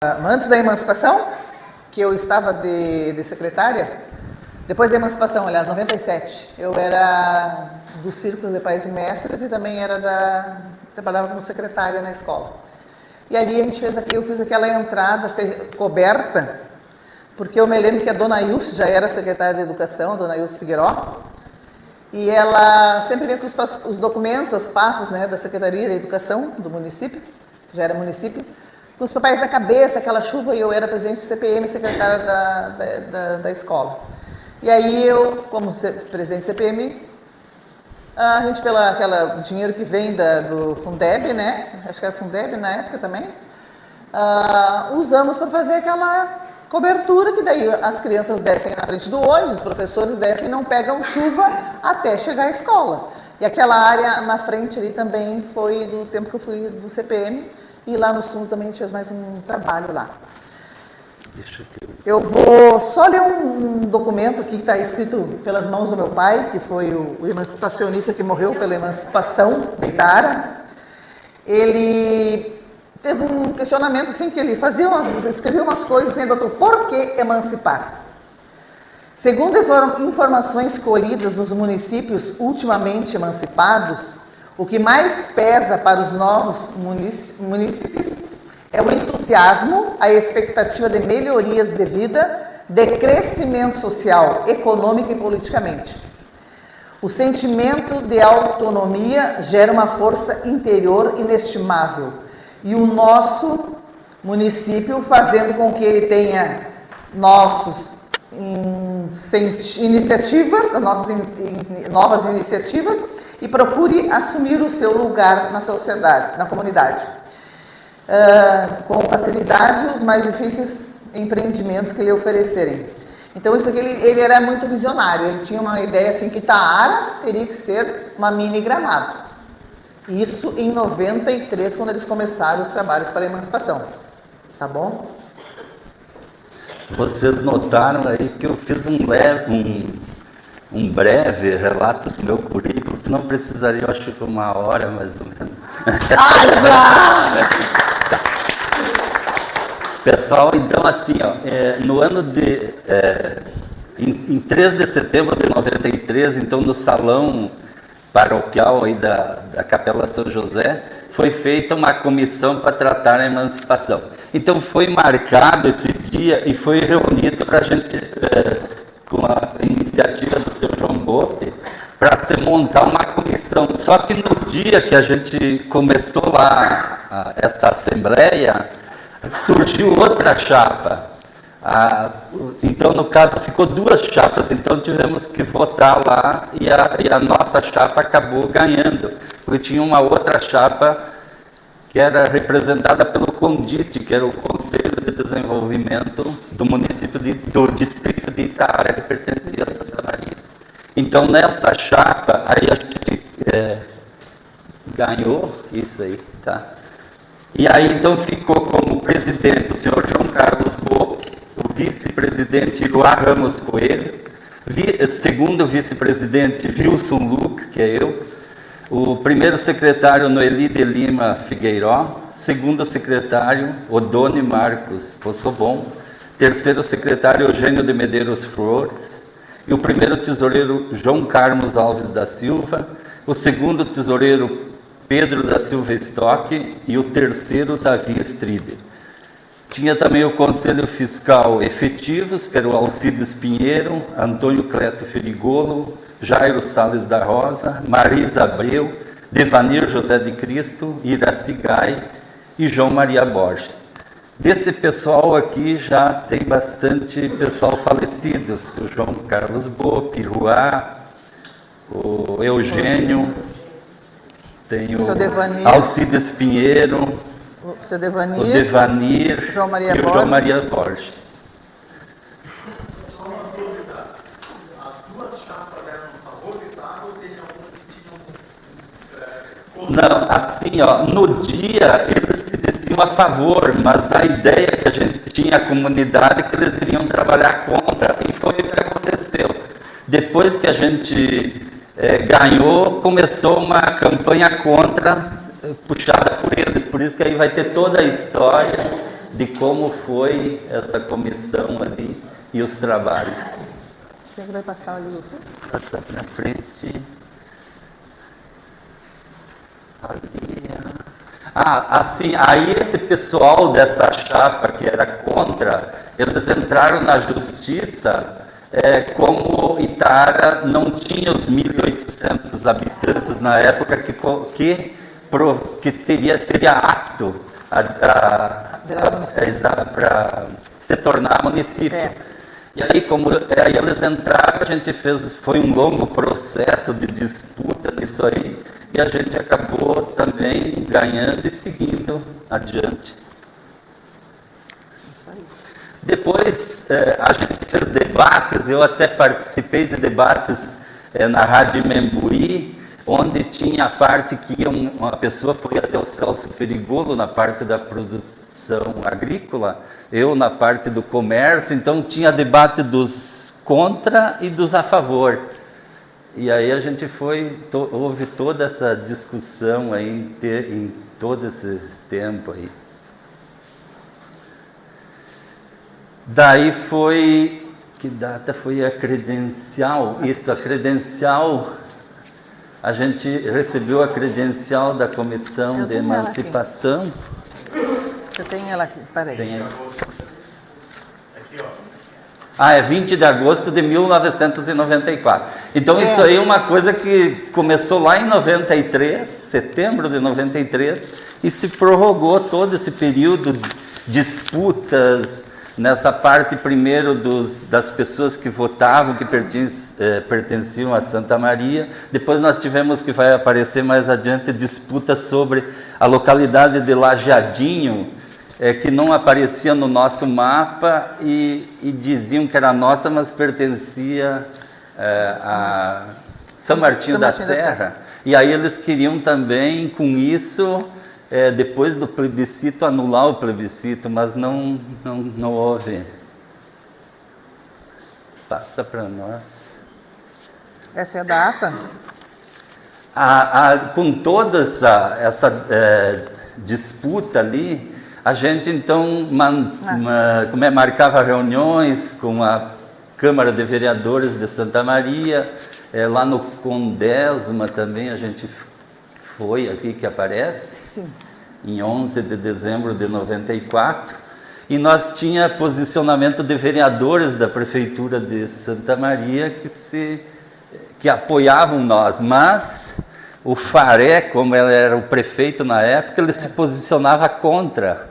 Antes da emancipação, que eu estava de secretária, depois da emancipação, aliás, 97, eu era do Círculo de Pais e Mestres e também trabalhava como secretária na escola. E ali eu fiz aquela entrada coberta, porque eu me lembro que a dona Ilse já era secretária de Educação, a dona Ilse Figueiró, e ela sempre vinha com os documentos, as pastas, né, da Secretaria de Educação do município, que já era município, com os papéis na cabeça, aquela chuva, e eu era presidente do CPM, secretária da escola. E aí eu, como presidente do CPM, a gente, pelo dinheiro que vem do Fundeb, né, acho que era Fundeb na época também, usamos para fazer aquela cobertura, que daí as crianças descem na frente do ônibus, os professores descem e não pegam chuva até chegar à escola. E aquela área na frente ali também foi do tempo que eu fui do CPM, e lá no Sul também a gente fez mais um trabalho lá. Eu vou só ler um documento aqui que está escrito pelas mãos do meu pai, que foi o emancipacionista que morreu pela emancipação da Itara. Ele fez um questionamento assim, que ele escrevia umas coisas assim, doutor, por que emancipar? Segundo informações colhidas nos municípios ultimamente emancipados, o que mais pesa para os novos munícipes é o entusiasmo, a expectativa de melhorias de vida, de crescimento social, econômico e politicamente. O sentimento de autonomia gera uma força interior inestimável, e o nosso município, fazendo com que ele tenha novas iniciativas, e procure assumir o seu lugar na sociedade, na comunidade. Com facilidade, os mais difíceis empreendimentos que lhe oferecerem. Então, isso aqui, ele era muito visionário. Ele tinha uma ideia assim que Itaara teria que ser uma mini Gramado. Isso em 93, quando eles começaram os trabalhos para a emancipação. Tá bom? Vocês notaram aí que eu fiz um breve relato do meu currículo, que não precisaria, eu acho que 1 hora mais ou menos. Pessoal, então assim, no ano em 3 de setembro de 93, então no salão paroquial aí da Capela São José, foi feita uma comissão para tratar a emancipação. Então foi marcado esse dia e foi reunido para a gente, com a iniciativa do Sr. João Bope, para se montar uma comissão. Só que no dia que a gente começou lá essa assembleia, surgiu outra chapa. Então, no caso, ficou 2 chapas, então tivemos que votar lá e a nossa chapa acabou ganhando, porque tinha uma outra chapa que era representada pelo CONDIT, que era o Conselho de Desenvolvimento do município do distrito de Itaara, que pertencia a Santa Maria. Então, nessa chapa, aí a gente ganhou isso aí, tá? E aí, então, ficou como presidente o senhor João Carlos Bock, o vice-presidente Iruá Ramos Coelho, segundo vice-presidente Wilson Luque, que é eu, o primeiro secretário Noeli de Lima Figueiró, segundo secretário Odone Marcos Possobon, terceiro secretário Eugênio de Medeiros Flores, e o primeiro tesoureiro João Carlos Alves da Silva, o segundo tesoureiro Pedro da Silva Stock e o terceiro Davi Strider. Tinha também o Conselho Fiscal Efetivos, que era o Alcides Pinheiro, Antônio Cleto Ferigolo, Jairo Salles da Rosa, Marisa Abreu, Devanir José de Cristo, Iraci Gai e João Maria Borges. Desse pessoal aqui já tem bastante pessoal falecido, o João Carlos Bopp, Ruá, o Eugênio, tem o Alcides Pinheiro, o Devanir João Maria e o João Maria Borges. Não, assim, no dia eles se diziam a favor, mas a ideia que a gente tinha, a comunidade, que eles iriam trabalhar contra, e foi o que aconteceu. Depois que a gente ganhou, começou uma campanha contra, puxada por eles, por isso que aí vai ter toda a história de como foi essa comissão ali e os trabalhos. Quem é que vai passar ali? Passa na frente. Ali. Assim, aí esse pessoal dessa chapa que era contra, eles entraram na justiça, como Itaara não tinha os 1.800 habitantes na época que seria apto para se tornar município. E aí, aí eles entraram, a gente foi um longo processo de disputa nisso aí, e a gente acabou também ganhando e seguindo adiante. Depois, a gente fez debates, eu até participei de debates na Rádio Membuí, onde tinha a parte que uma pessoa foi até o Celso Ferigolo na parte da produção agrícola, eu na parte do comércio, então tinha debate dos contra e dos a favor. E aí a gente houve toda essa discussão aí em todo esse tempo aí. Daí que data foi a credencial? Isso, a credencial, a gente recebeu a credencial da Comissão de Emancipação. Eu tenho ela aqui, peraí. Aqui, ó. É 20 de agosto de 1994. Então isso aí é uma coisa que começou lá em 93, setembro de 93, e se prorrogou todo esse período de disputas, nessa parte primeiro das pessoas que votavam, que pertenciam a Santa Maria. Depois nós tivemos, que vai aparecer mais adiante, disputas sobre a localidade de Lajeadinho, que não aparecia no nosso mapa e diziam que era nossa, mas pertencia a São Martinho da Serra. E aí eles queriam também, com isso, depois do plebiscito, anular o plebiscito, mas não houve. Passa para nós. Essa é a data? Com toda essa disputa ali, a gente então marcava reuniões com a Câmara de Vereadores de Santa Maria, lá no Condesma também a gente foi, aqui que aparece. Sim. Em 11 de dezembro de 94, e nós tinha posicionamento de vereadores da Prefeitura de Santa Maria que apoiavam nós, mas o Faré, como ele era o prefeito na época, ele se posicionava contra,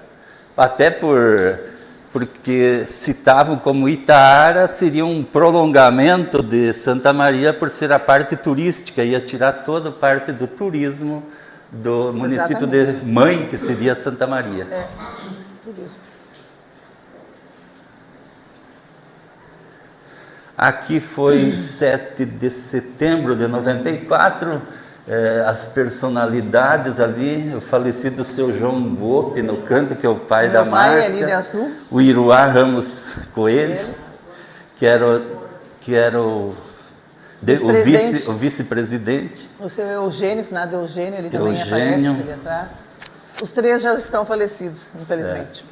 até porque citavam como Itaara seria um prolongamento de Santa Maria por ser a parte turística, ia tirar toda a parte do turismo do município de mãe, que seria Santa Maria. Turismo. Aqui foi 7 de setembro de 94, as personalidades ali, o falecido seu João Bope, no canto, que é o pai da Márcia, ali de Açu. O Iruá Ramos Coelho, que era o vice-presidente. O seu Eugênio, finado Eugênio, ele também aparece ali atrás. Os três já estão falecidos, infelizmente.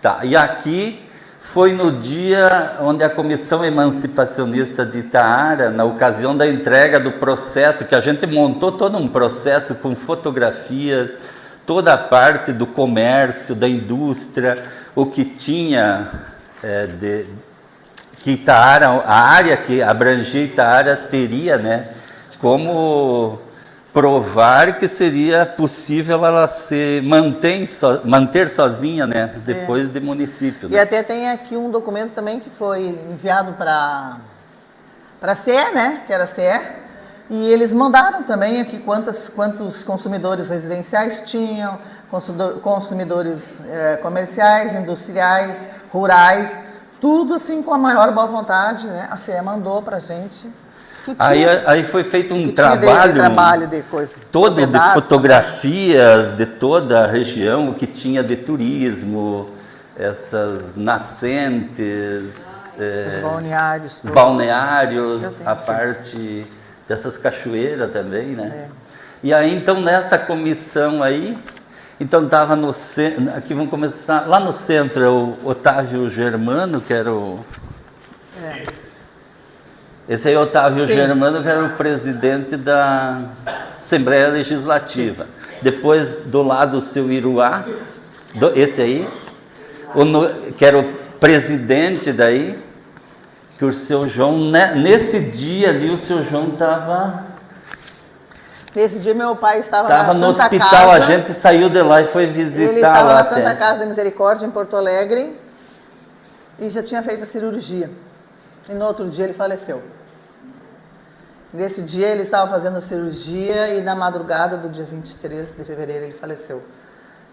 Tá, e aqui foi no dia onde a Comissão Emancipacionista de Itaara, na ocasião da entrega do processo, que a gente montou todo um processo com fotografias, toda a parte do comércio, da indústria, o que tinha que Itaara, a área que abrangia Itaara teria, né, como provar que seria possível ela se manter sozinha, né, depois de município. E né? até tem aqui um documento também que foi enviado para a CE, né, que era a CE, e eles mandaram também aqui quantos consumidores residenciais tinham, consumidores comerciais, industriais, rurais, tudo assim com a maior boa vontade, né? A CE mandou para a gente. Aí foi feito um trabalho de coisa, todo de fotografias de toda a região, o que tinha de turismo, essas nascentes, os balneários, a parte dessas cachoeiras também, né? E aí, então, nessa comissão aí, então estava no centro, aqui vamos começar, lá no centro é o Otávio Germano, que era o... Esse aí é o Otávio Sim. Germano, que era o presidente da Assembleia Legislativa. Depois, do lado, o seu Iruá, esse aí, que era o presidente daí, que o seu João, nesse dia ali, o seu João estava... Nesse dia meu pai estava no na Santa hospital, Casa. a gente saiu de lá e foi visitar Ele estava lá na até. Santa Casa da Misericórdia, em Porto Alegre, e já tinha feito a cirurgia. E no outro dia ele faleceu. Nesse dia ele estava fazendo a cirurgia e na madrugada do dia 23 de fevereiro ele faleceu.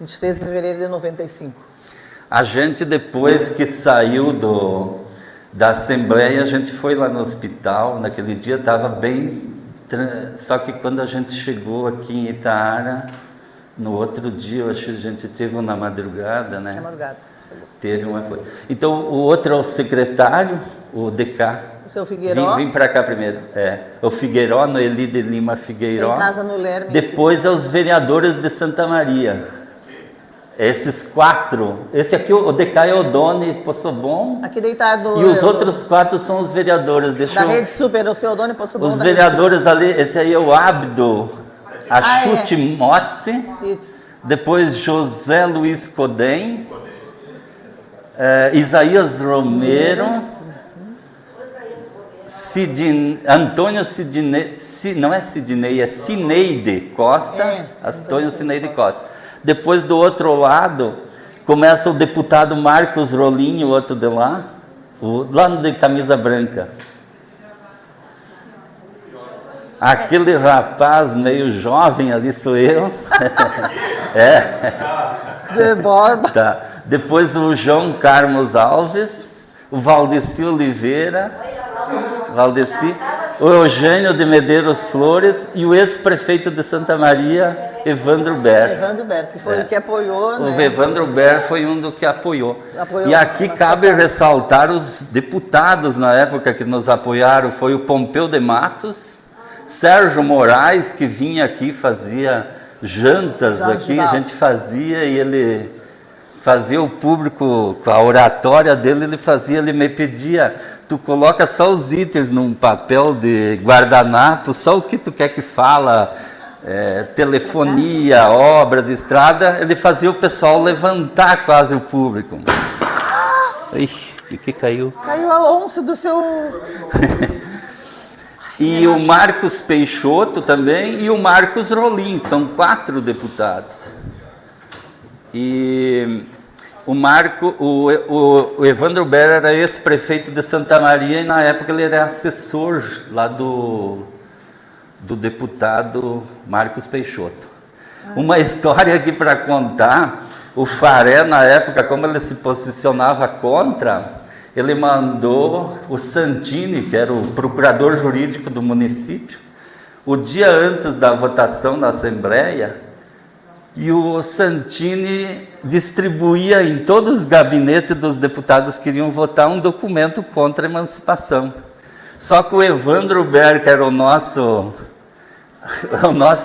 23 de fevereiro de 95. A gente, depois que saiu da Assembleia, a gente foi lá no hospital. Naquele dia estava bem... Só que quando a gente chegou aqui em Itaara, no outro dia, eu acho que a gente teve na madrugada, né? Na madrugada. Teve uma coisa. Então, o outro é o secretário, o DK. O seu Figueiró. Vim para cá primeiro. O Figueiró, Noeli de Lima Figueiró. Tem casa no Lerme. Depois é os vereadores de Santa Maria. Esses 4. Esse aqui, o DK é o Doni Possobon. Aqui deitado. E os outros 4 são os vereadores. Da Rede Super, o seu Doni Possobon. Os vereadores ali, esse aí é o Abdo Achute Motzi. Depois José Luiz Codem. Isaías Romero. Antônio Sidney, não é Sidney, é Cineide Costa. Antônio Cineide Costa. Depois, do outro lado, começa o deputado Marcos Rolinho, outro de lá, lá de camisa branca. Aquele rapaz meio jovem ali sou eu. De Borba. Tá. Depois o João Carlos Alves, o Valdeci Oliveira, o Eugênio de Medeiros Flores e o ex-prefeito de Santa Maria, Evandro Ber. Evandro Ber, que foi o que apoiou, né? O Evandro Ber foi um do que apoiou. Apoiou E aqui cabe ressaltar os deputados na época que nos apoiaram. Foi o Pompeu de Matos, Sérgio Moraes, que vinha aqui, fazia jantas aqui, a gente fazia e ele fazia o público, com a oratória dele, ele me pedia, tu coloca só os itens num papel de guardanapo, só o que tu quer que fala, telefonia, obras de estrada, ele fazia o pessoal levantar quase o público. Ixi, o que caiu? Caiu a onça do seu... E o Marcos Peixoto também e o Marcos Rolim, são 4 deputados. E o Evandro Ber era ex-prefeito de Santa Maria e na época ele era assessor lá do deputado Marcos Peixoto. Uma história aqui para contar, o Faré na época, como ele se posicionava contra, ele mandou o Santini, que era o procurador jurídico do município, o dia antes da votação na Assembleia, e o Santini distribuía em todos os gabinetes dos deputados que iriam votar um documento contra a emancipação. Só que o Evandro Ber, que era o nosso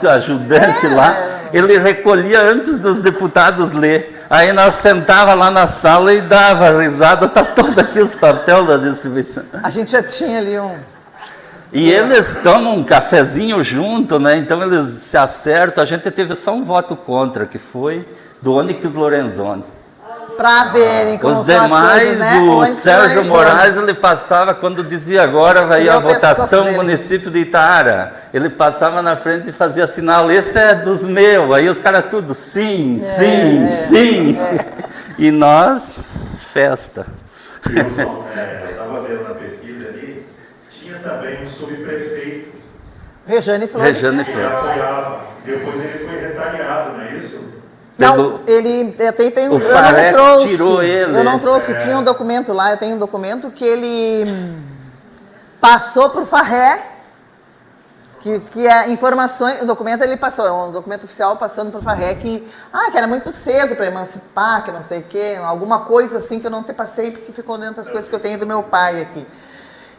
ajudante lá, ele recolhia antes dos deputados ler. Aí nós sentava lá na sala e dava risada, tá todo aqui os papéis da distribuição. A gente já tinha ali um... E eles tomam um cafezinho junto, né? Então eles se acertam. A gente teve só um voto contra, que foi do Onyx Lorenzoni. Para verem como os são demais, as coisas, né? o Sérgio Moraes, ele passava, quando dizia agora vai a votação no município de Itaara, ele passava na frente e fazia sinal, esse é dos meus. Aí os caras tudo, sim. E nós, festa. Eu estava vendo na pesquisa ali, tinha também um subprefeito Rejane Flores. que apoiava. Depois ele foi retaliado, não é isso? Não, ele tem o eu Faré não trouxe. Tirou ele. Eu não trouxe, tinha um documento lá, eu tenho um documento que ele passou para o Farré, que é informações, o documento ele passou, é um documento oficial passando para o Farré que era muito cedo para emancipar, que não sei o quê, alguma coisa assim que eu não te passei, porque ficou dentro das coisas que eu tenho do meu pai aqui.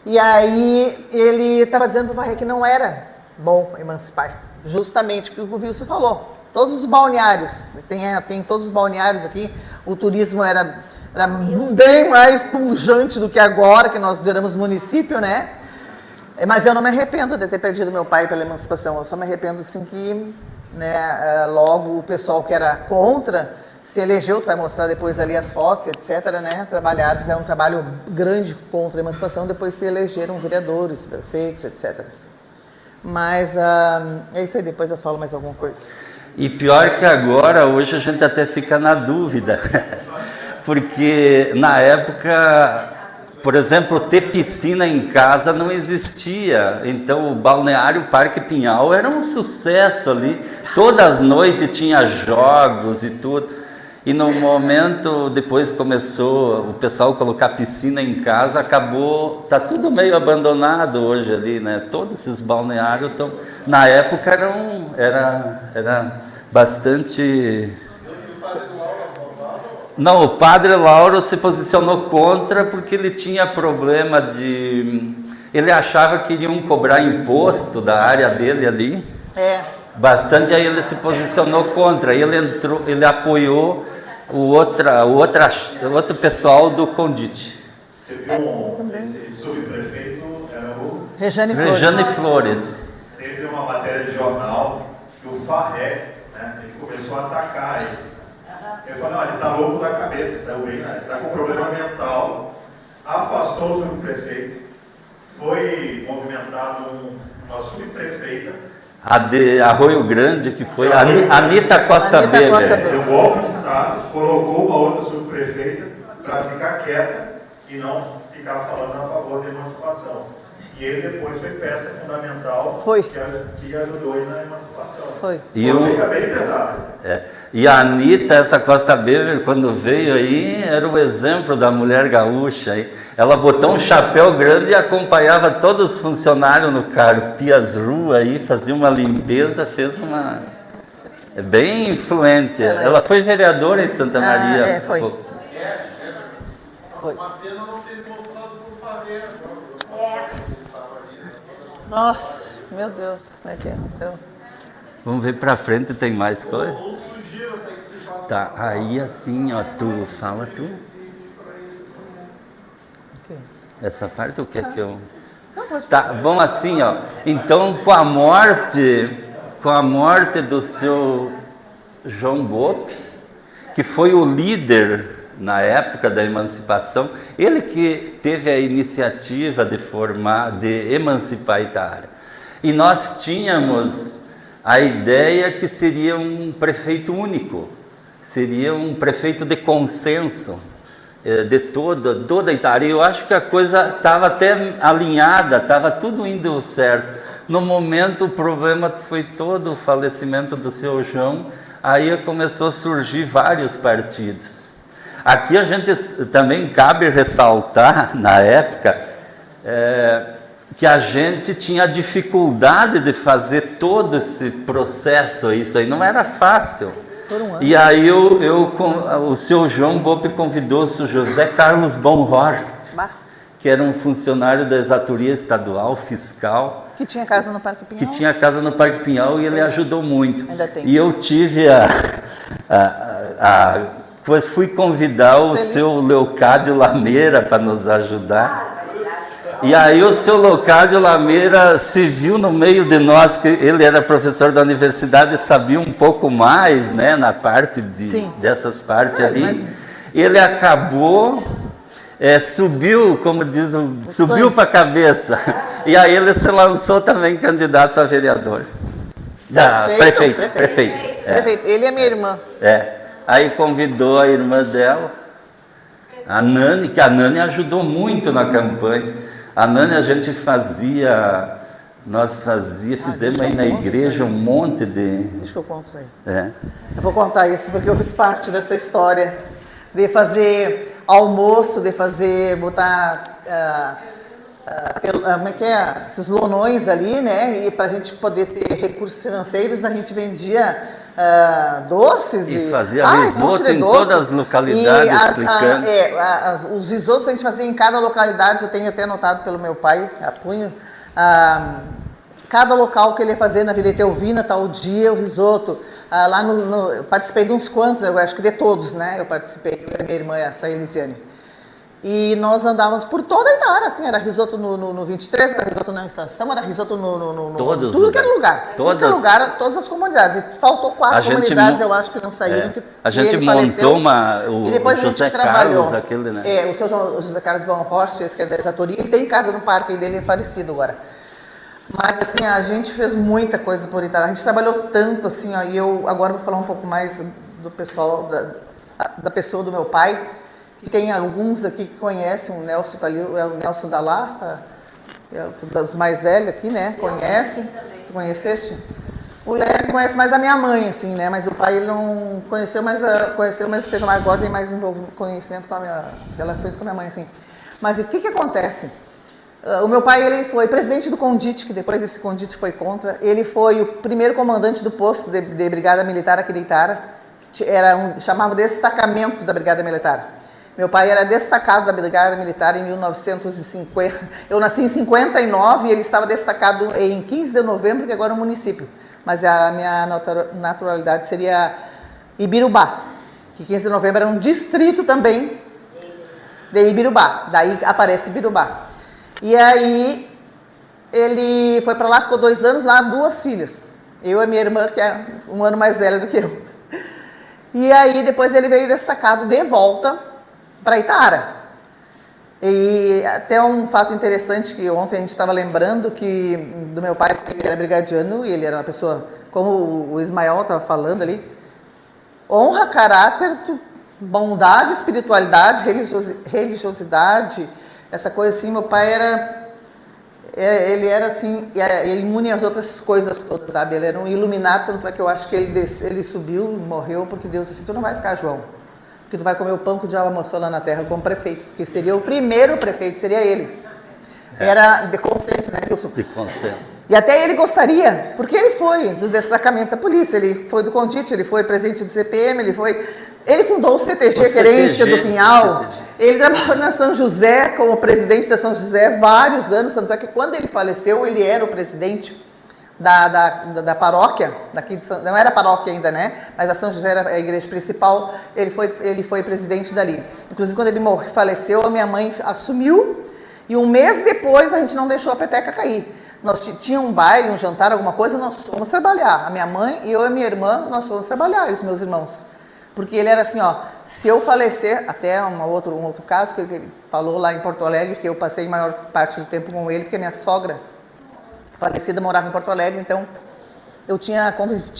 E aí ele estava dizendo para o Farré que não era bom emancipar. Justamente porque o Wilson falou. Todos os balneários, tem todos os balneários aqui, o turismo era bem mais pujante do que agora, que nós éramos município, né? Mas eu não me arrependo de ter perdido meu pai pela emancipação, eu só me arrependo assim que, né, logo o pessoal que era contra se elegeu, tu vai mostrar depois ali as fotos, etc, né? Fizeram um trabalho grande contra a emancipação, depois se elegeram vereadores, prefeitos, etc. Mas é isso aí, depois eu falo mais alguma coisa. E pior que agora, hoje a gente até fica na dúvida, porque na época, por exemplo, ter piscina em casa não existia, então o balneário Parque Pinhal era um sucesso ali, todas as noites tinha jogos e tudo, e no momento, depois começou o pessoal colocar piscina em casa, acabou, tá tudo meio abandonado hoje ali, né? Todos esses balneários estão, na época era bastante... Não, o padre Lauro se posicionou contra porque ele tinha problema de... Ele achava que iriam cobrar imposto da área dele ali. Bastante, aí ele se posicionou contra, ele apoiou o outro pessoal do Condite. Esse subprefeito era o Rejane Flores. Teve uma matéria de jornal que o Farré, né, ele começou a atacar ele. Ele falou, não, ele está louco da cabeça, saiu bem, né? Ele está com problema mental, afastou o subprefeito, foi movimentado uma subprefeita, A de Arroio Grande, que foi a Anita Costa Weber. deu golpe de Estado, colocou uma outra subprefeita para ficar quieta e não ficar falando a favor da emancipação. E ele depois foi peça fundamental que ajudou ele na emancipação. Foi bem pesado. E a Anita, essa Costa Weber, quando veio aí, era o exemplo da mulher gaúcha. Aí. Ela botou um chapéu grande e acompanhava todos os funcionários no carpia as ruas aí, fazia uma limpeza, fez uma... É bem influente. Ela foi vereadora em Santa Maria. Foi. Uma pena não ter mostrado pro Farré. Nossa, meu Deus, como é que é? Vamos ver pra frente, tem mais coisa? Ou sugiro até que se faça. Tá, aí assim, ó, tu fala tu. Essa parte o que é que eu... Tá, bom assim, ó. Então, com a morte do seu João Bope, que foi o líder na época da emancipação, ele que teve a iniciativa de emancipar Itaara. E nós tínhamos a ideia que seria um prefeito único, seria um prefeito de consenso de toda Itaara. E eu acho que a coisa estava até alinhada, estava tudo indo certo. No momento, o problema foi todo o falecimento do seu João, aí começou a surgir vários partidos. Aqui a gente também cabe ressaltar, na época, que a gente tinha dificuldade de fazer todo esse processo, isso aí não era fácil. E aí o seu João Bope convidou o seu José Carlos Bonhorst, que era um funcionário da exatoria estadual, fiscal. Que tinha casa no Parque Pinhal. Que tinha casa no Parque Pinhal e ele ajudou muito. Ainda tem. E eu tive fui convidar o seu Leocádio Lameira para nos ajudar. E aí o seu Leocádio Lameira se viu no meio de nós, que ele era professor da universidade e sabia um pouco mais, né, na parte dessas partes ali. Ele acabou, subiu, como diz, subiu para a cabeça. E aí ele se lançou também candidato a vereador. Prefeito. Prefeito. Ele é minha irmã. Aí convidou a irmã dela, a Nani, que a Nani ajudou muito na campanha. A Nani fizemos aí na igreja um monte de... Deixa que eu conto isso aí. Eu vou contar isso porque eu fiz parte dessa história de fazer almoço, botar... como é que é? Esses lonões ali, né? E para a gente poder ter recursos financeiros, a gente vendia doces e fazia risoto em todas as localidades, explicando. Os risotos a gente fazia em cada localidade, eu tenho até anotado pelo meu pai, a punho. cada local que ele ia fazer na Vila Etelvina, tal dia, o risoto. Lá eu participei de uns quantos, eu acho que de todos, né? Eu participei, eu e minha irmã, essa Elisiane. E nós andávamos por toda a Itara, assim, era risoto no 23, era risoto na estação, era risoto Todos tudo que era lugar. Tudo que era lugar, todas as comunidades. E faltou 4 comunidades, eu acho, que não saíram. A gente montou o José Carlos, aquele, né? O seu José Carlos Bonhorst, esse que é da Exatoria, ele tem casa no parque, ele é falecido agora. Mas, assim, a gente fez muita coisa por Itara. A gente trabalhou tanto, assim, ó, e eu agora vou falar um pouco mais do pessoal, da pessoa do meu pai, que tem alguns aqui que conhecem, o Nelson tá ali, é o Nelson da Lasta, dos mais velhos aqui, né? Conhece? Tu conheceste? O Léo conhece mais a minha mãe, assim, né? Mas o pai ele não conheceu, mas teve mais agora, tem mais conhecimento com relações com a minha mãe, assim. Mas o que acontece? O meu pai, ele foi presidente do Condite, que depois esse Condite foi contra. Ele foi o primeiro comandante do posto de brigada militar aqui de Itara. Chamava destacamento da brigada militar. Meu pai era destacado da brigada militar em 1950. Eu nasci em 59 e ele estava destacado em 15 de novembro, que agora é um município. Mas a minha naturalidade seria Ibirubá, que 15 de novembro era um distrito também de Ibirubá. Daí aparece Ibirubá. E aí ele foi para lá, ficou 2 anos lá, 2 filhas. Eu e minha irmã, que é 1 ano mais velha do que eu. E aí depois ele veio destacado de volta para Itara. E até um fato interessante que ontem a gente estava lembrando que do meu pai, que ele era brigadiano e ele era uma pessoa, como o Ismael estava falando ali, honra, caráter, bondade, espiritualidade, religiosidade, essa coisa assim. Meu pai ele era assim, imune às outras coisas todas, sabe? Ele era um iluminado, tanto é que eu acho que ele subiu, morreu, porque Deus disse, tu não vai ficar, João, que tu vai comer o pão que o diabo amassou lá na terra como prefeito, que seria o primeiro prefeito, seria ele. Era de consenso, né, Wilson? De consenso. E até ele gostaria, porque ele foi do destacamento da polícia, ele foi do Condite, ele foi presidente do CPM, ele fundou o CTG, Querência do Pinhal, ele trabalhou na São José como presidente da São José vários anos, tanto é que quando ele faleceu, ele era o presidente da paróquia, daqui de não era paróquia ainda, né? Mas a São José era a igreja principal, ele foi presidente dali. Inclusive, quando ele faleceu, a minha mãe assumiu, e 1 mês depois a gente não deixou a peteca cair. Nós tínhamos um baile, um jantar, alguma coisa, nós fomos trabalhar. A minha mãe, eu e a minha irmã, nós fomos trabalhar, e os meus irmãos. Porque ele era assim, ó, se eu falecer, até um outro caso que ele falou lá em Porto Alegre, que eu passei a maior parte do tempo com ele, porque a minha sogra falecida morava em Porto Alegre, então eu tinha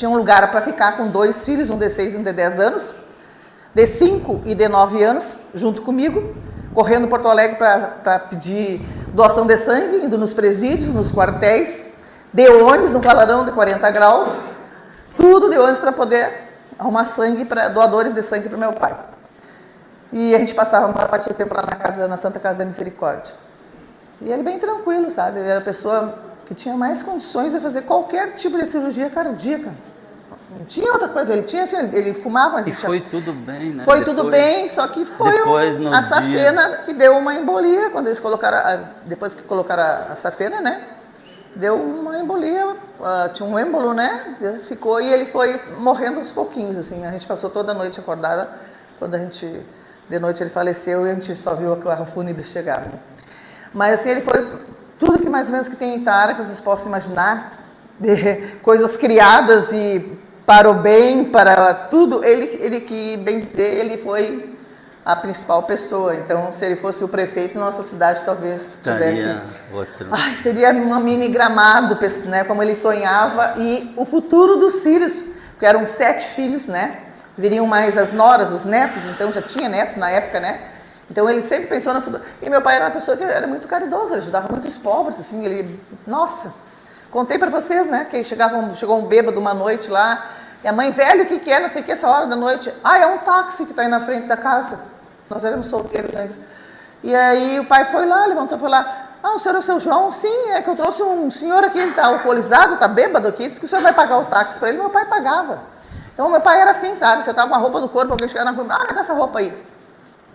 um lugar para ficar com 2 filhos, um de 6 e um de 10 anos, de 5 e de 9 anos, junto comigo, correndo Porto Alegre para pedir doação de sangue, indo nos presídios, nos quartéis, de ônibus, no calorão de 40 graus, tudo de ônibus para poder arrumar sangue, para doadores de sangue para o meu pai. E a gente passava uma parte do tempo lá na Santa Casa da Misericórdia. E ele bem tranquilo, sabe? Ele era a pessoa que tinha mais condições de fazer qualquer tipo de cirurgia cardíaca. Não tinha outra coisa, ele tinha assim, ele fumava. Mas e foi tudo bem, né? Foi tudo bem, só que foi a safena que deu uma embolia, quando eles colocaram, depois que colocaram a safena, né? Deu uma embolia, tinha um êmbolo, né? Ficou e ele foi morrendo aos pouquinhos, assim. A gente passou toda a noite acordada, de noite ele faleceu e a gente só viu a carro fúnebre chegar. Né? Mas assim, ele foi tudo que mais ou menos que tem em Itara, que vocês possam imaginar, de coisas criadas e para o bem, para tudo, ele que, bem dizer, ele foi a principal pessoa. Então, se ele fosse o prefeito, nossa cidade talvez tivesse... seria uma mini Gramado, né, como ele sonhava, e o futuro dos filhos, porque eram 7 filhos, né? Viriam mais as noras, os netos, então já tinha netos na época, né? Então ele sempre pensou no futuro. E meu pai era uma pessoa que era muito caridosa, ele ajudava muitos pobres, assim, ele... Nossa! Contei para vocês, né, que chegou um bêbado uma noite lá, e a mãe, velho, o que é, não sei o que, essa hora da noite? É um táxi que está aí na frente da casa. Nós éramos solteiros ainda. E aí o pai foi lá, levantou e foi lá, o senhor é o seu João? Sim, é que eu trouxe um senhor aqui, ele está alcoolizado, está bêbado aqui, disse que o senhor vai pagar o táxi para ele. Meu pai pagava. Então meu pai era assim, sabe, você estava com uma roupa no corpo, alguém chegava na rua, me dá essa roupa aí.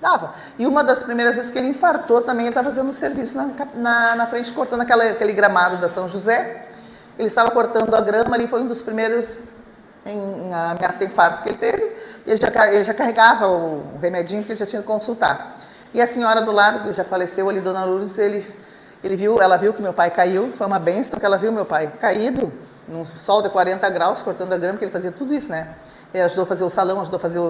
Dava. E uma das primeiras vezes que ele infartou também, ele estava fazendo um serviço na frente, cortando aquele gramado da São José. ele estava cortando a grama ali, foi um dos primeiros em ameaça de infarto que ele teve, e ele já carregava o remedinho que ele já tinha que consultar. E a senhora do lado, que já faleceu ali, Dona Lourdes, ela viu que meu pai caiu, foi uma bênção que ela viu meu pai caído, num sol de 40 graus, cortando a grama, que ele fazia tudo isso, né? Ele ajudou a fazer o salão, ajudou a fazer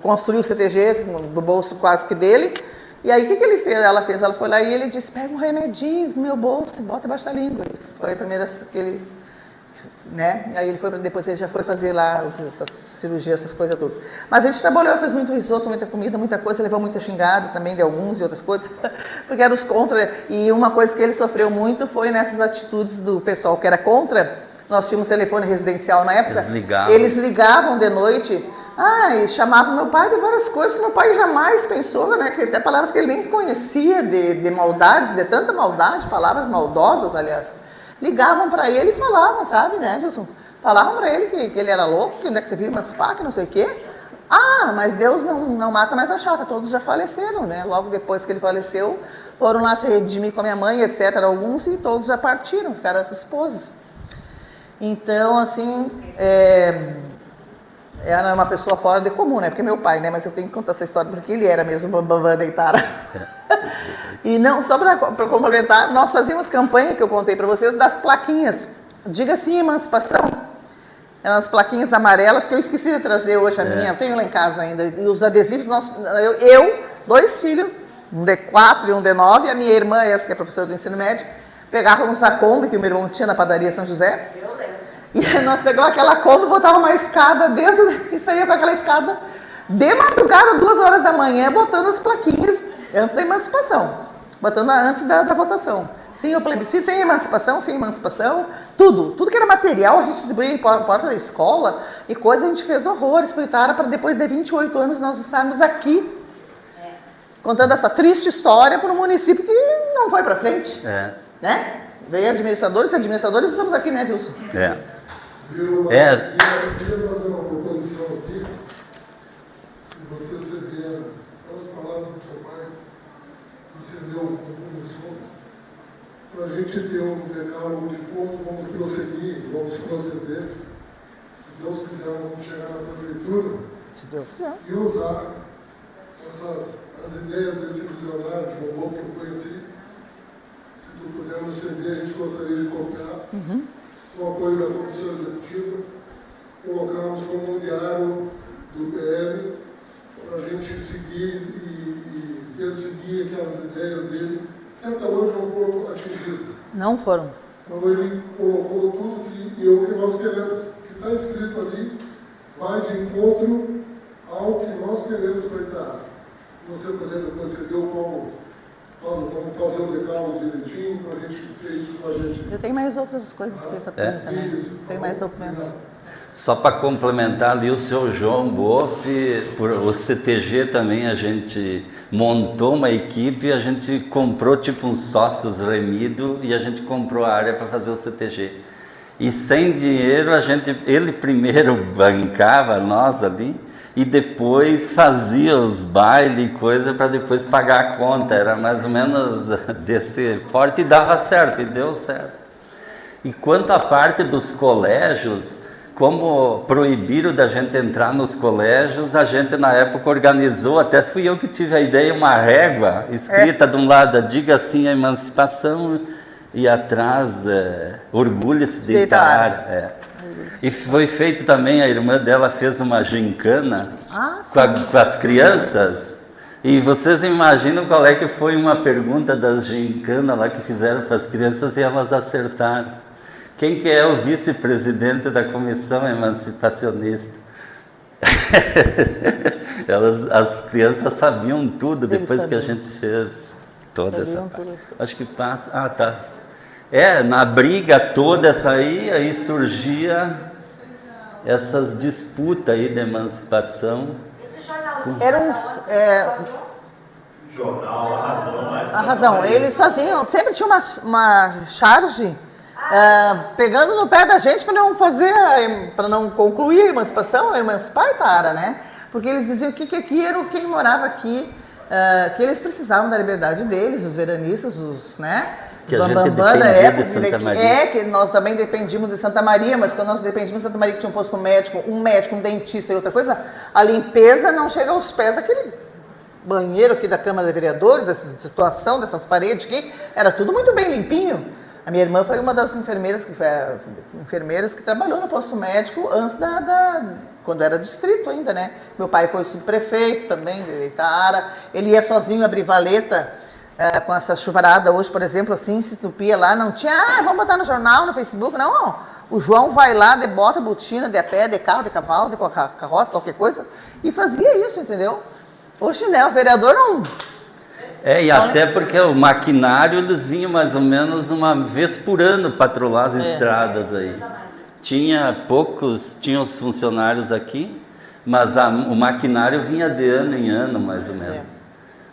construir o CTG do bolso quase que dele. E aí, o que ele fez? Ela foi lá e ele disse, pega um remedinho do meu bolso e bota embaixo da língua. Isso foi a primeira que ele, né? Aí depois ele já foi fazer lá essas cirurgias, essas coisas todas. Mas a gente trabalhou, fez muito risoto, muita comida, muita coisa, levou muita xingada também de alguns e outras coisas, porque eram os contra. E uma coisa que ele sofreu muito foi nessas atitudes do pessoal que era contra. Nós tínhamos telefone residencial na época. Eles ligavam de noite, e chamavam meu pai de várias coisas que meu pai jamais pensou, né? Que até palavras que ele nem conhecia de maldades, de tanta maldade, palavras maldosas, aliás. Ligavam para ele e falavam, sabe, né, Wilson? Falavam para ele que ele era louco, que onde é que você viu emancipar, que não sei o quê. Mas Deus não mata mais a chata, todos já faleceram, né? Logo depois que ele faleceu, foram lá se redimir com a minha mãe, etc. Alguns, e todos já partiram, ficaram as esposas. Então, assim, era uma pessoa fora de comum, né? Porque meu pai, né? Mas eu tenho que contar essa história porque ele era mesmo bambambam deitara. E não, só para complementar, nós fazíamos campanha, que eu contei para vocês, das plaquinhas. Diga sim, emancipação. Eram as plaquinhas amarelas que eu esqueci de trazer hoje, a minha, eu tenho lá em casa ainda. E os adesivos, eu 2 filhos, um de 4 e um de 9, e a minha irmã, essa que é professora do ensino médio, pegávamos a Kombi que o meu irmão tinha na padaria São José. Eu lembro. E nós pegávamos aquela Kombi, botava uma escada dentro e saía com aquela escada de madrugada, 2 horas da manhã, botando as plaquinhas antes da emancipação. Botando antes da votação. Sim, o plebiscito, sem emancipação, tudo que era material, a gente distribuía em porta da escola e coisa, a gente fez horrores para Itara, para depois de 28 anos nós estarmos aqui, contando essa triste história para um município que não foi para frente. Né? Veio administradores, estamos aqui, né, Wilson? Eu queria fazer uma proposição aqui, se você ceder as palavras do seu pai, você deu um compromisso, para a gente ter um decálogo de como vamos prosseguir, vamos proceder, se Deus quiser, vamos chegar na prefeitura, Se Deus quiser. e usar as ideias desse visionário, João Bobo, que eu conheci. Se pudermos ceder, a gente gostaria de copiar, com o apoio da Comissão Executiva, colocarmos como um diário do PL, para a gente seguir e perseguir aquelas ideias dele, que até hoje não foram atingidas. Não foram. Então ele colocou tudo o que nós queremos, que está escrito ali, vai de encontro ao que nós queremos para Itara. Você podendo conceder como vamos fazer o decálogo direitinho para a gente ter isso com a gente. Eu tenho mais outras coisas que está também. Tem mais documentos. Só para complementar ali o seu João Bope, por o CTG também a gente montou uma equipe, a gente comprou tipo uns sócios remido e a gente comprou a área para fazer o CTG. E sem dinheiro ele primeiro bancava nós ali e depois fazia os bailes e coisa para depois pagar a conta. Era mais ou menos desse porte e dava certo, e deu certo. E quanto à parte dos colégios, como proibiram da gente entrar nos colégios, a gente na época organizou, até fui eu que tive a ideia, uma régua escrita de um lado, diga sim à emancipação, e atrás, orgulhe-se de Itara. E foi feito também, a irmã dela fez uma gincana com as crianças, e vocês imaginam qual é que foi uma pergunta das gincanas lá que fizeram para as crianças e elas acertaram. Quem que é o vice-presidente da comissão emancipacionista? As crianças sabiam tudo depois que a gente fez toda essa parte. Acho que passa. Tá. Na briga toda aí surgia essas disputas aí de emancipação. Eram uns... Jornal, A Razão. Eles faziam... Sempre tinha uma charge... pegando no pé da gente para não concluir a emancipação, emancipar Itara, né? Porque eles diziam que aqui era quem morava aqui, que eles precisavam da liberdade deles, os veranistas, né? Que a Bambambam gente da dependia época, de Santa que Maria. é que nós também dependíamos de Santa Maria, mas quando nós dependíamos de Santa Maria, que tinha um posto médico, um dentista e outra coisa, a limpeza não chega aos pés daquele banheiro aqui da Câmara de Vereadores, essa situação dessas paredes aqui, era tudo muito bem limpinho. A minha irmã foi uma das enfermeiras que trabalhou no posto médico antes quando era distrito ainda, né? Meu pai foi subprefeito também de Itaara, ele ia sozinho abrir valeta, com essa chuvarada hoje, por exemplo, assim, se entupia lá, não tinha, vamos botar no jornal, no Facebook, não. O João vai lá, bota a botina, de a pé, de carro, de cavalo, de carroça, qualquer coisa, e fazia isso, entendeu? Hoje, né, o vereador não... E até porque o maquinário, eles vinham mais ou menos uma vez por ano patrulhar as estradas aí. Tinha os funcionários aqui, mas o maquinário vinha de ano em ano, mais ou menos.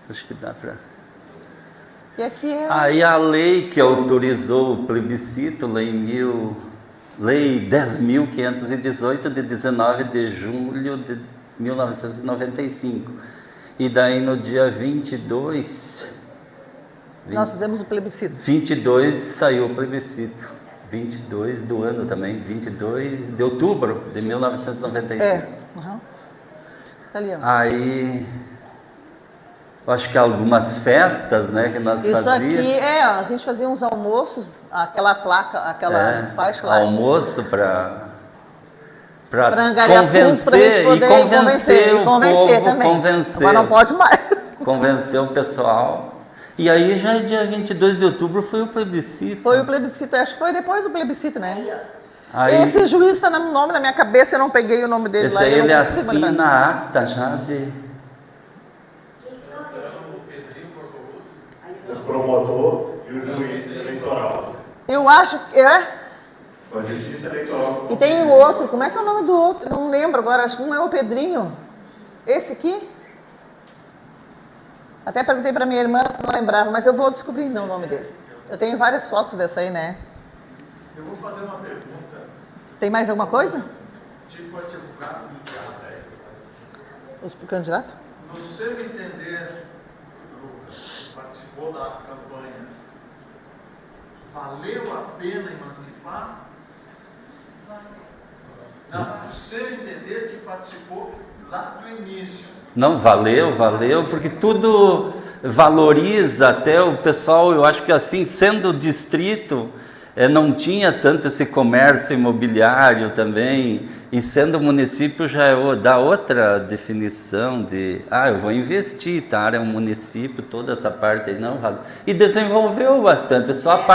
Acho que dá para... E aqui Aí a lei que autorizou o plebiscito, Lei 10.518, de 19 de julho de 1995. E daí no dia 22... nós fizemos o plebiscito. 22 saiu o plebiscito. 22 do ano também, 22 de outubro de 1995. Tá ali, ó. Aí... acho que algumas festas, né, que nós Isso fazíamos. aqui, a gente fazia uns almoços, aquela placa, aquela faixa lá. Almoço para angariar fundos pra gente convencer poder convencer o povo, também. Agora não pode mais. Convencer o pessoal. E aí já dia 22 de outubro foi o plebiscito. Foi o plebiscito, acho que foi depois do plebiscito, né? Aí, esse juiz está no nome na minha cabeça, eu não peguei o nome dele esse lá. aí eu ele não consigo lembrar. assina a ata já de... O promotor e o juiz eleitoral. Eu acho que A Justiça Eleitoral. E tem o outro, como é que é o nome do outro? Eu não lembro agora, acho que um é o Pedrinho. Esse aqui? Até perguntei para minha irmã se não lembrava, mas eu vou descobrir não, o nome dele. Eu tenho várias fotos dessa aí, né? Eu vou fazer uma pergunta, Tem mais alguma coisa? tipo advogado do diabo. Os candidatos? No seu entender, Lucas, participou da campanha, valeu a pena emancipar? Não, no seu entender que participou lá do início. Não, valeu, porque tudo valoriza, até o pessoal, eu acho que assim, sendo distrito, não tinha tanto esse comércio imobiliário também, e sendo município já dá outra definição de, eu vou investir, tá? É um município, toda essa parte aí, não, e desenvolveu bastante, só